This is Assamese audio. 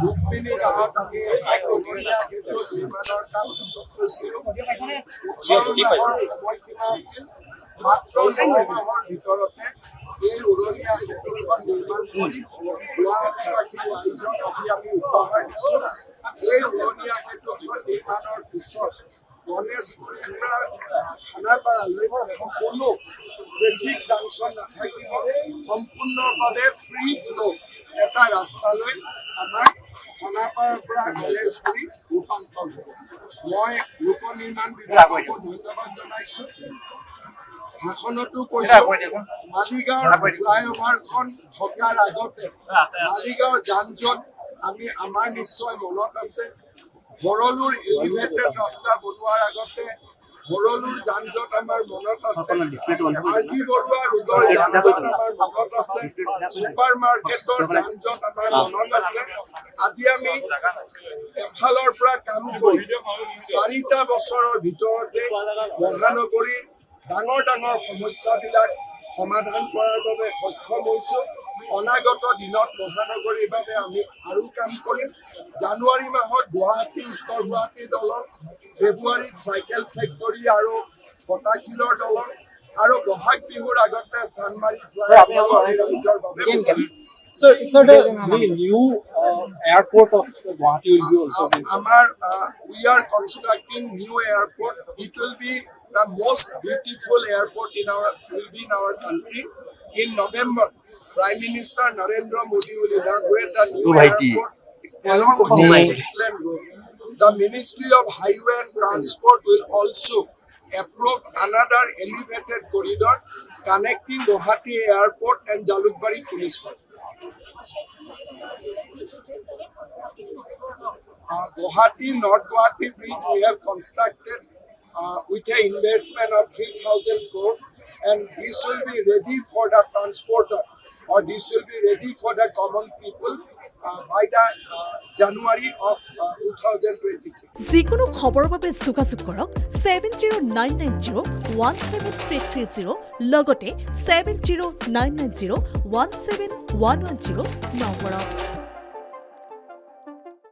ৰুক্মিণী গাঁৱত আমি উৰণীয়া সেতু নিৰ্মাণৰ কাম হাতত লৈছিলোঁ। 18 মাহৰ সময়সীমা আছিল। মাত্ৰ 9 মাহৰ ভিতৰতে এই উৰণীয়া সেতুখন নিৰ্মাণ কৰি গুৱাহাটীবাসীৰ ৰাইজক আজি আমি উপহাৰ দিছোঁ। এই উৰণীয়া সেতুখন নিৰ্মাণৰ পিছত গণেশগুৰিৰ পৰা খানাপাৰালৈ কোনো ট্ৰেফিক জাংচন নাথাকিব। সম্পূৰ্ণভাৱে ফ্ৰী ফ্ল' এটা ৰাস্তালৈ আমাৰ খানাপাৰাৰ পৰা গণেশগুৰি ৰূপান্তৰ হ'ব। মই লোক নিৰ্মাণ বিভাগকো ধন্যবাদ জনাইছোঁ। ভাষণতো কৈছোঁ, মালিগাঁৱৰ ফ্লাইঅভাৰখন থকাৰ আগতে মালিগাঁৱৰ যান জঁট আমাৰ নিশ্চয় মনত আছে। ভৰলুৰ এলিভেটেড ৰাস্তা বনোৱাৰ আগতে ভৰলুৰ যান জঁট আমাৰ মনত আছে। আৰজি বৰুৱা ৰোডৰ যান জঁট আমাৰ মনত আছে। ছুপাৰ মাৰ্কেটৰ যান জঁট আমাৰ মনত আছে। আজি আমি এফালৰ পৰা কাম কৰি 4টা বছৰৰ ভিতৰতে মহানগৰীৰ ডাঙৰ ডাঙৰ সমস্যাবিলাক সমাধান কৰাৰ বাবে সক্ষম হৈছোঁ। অনাগত দিনত মহানগৰীৰ বাবে আমি আৰু কাম কৰিম। জানুৱাৰী মাহত গুৱাহাটী উত্তৰ গুৱাহাটী দলং, ফেব্ৰুৱাৰীত চাইকেল ফেক্টৰী আৰু পটাশিলৰ দলং আৰু বহাগ বিহুৰ আগতে চানমাৰী ফ্লাইঅভাৰ ৰাইজৰ বাবে Sir, the new airport of Guwahati will be also built. We are constructing new airport. It will be the most beautiful airport in our country. In November, Prime Minister Narendra Modi will inaugurate a new airport along with the 6-lane road. The Ministry of Highway and Transport will also approve another elevated corridor connecting Guwahati Airport and Jalukbari Police Park. Guwahati North Guwahati Bridge we have constructed with an investment of 3,000 crore, and this will be ready for the transporter, or this will be ready for the common people by the January of 2026. যিকোনো খবৰৰ বাবে যোগাযোগ কৰক 7099017330 লগতে 7099017110 নম্বৰত।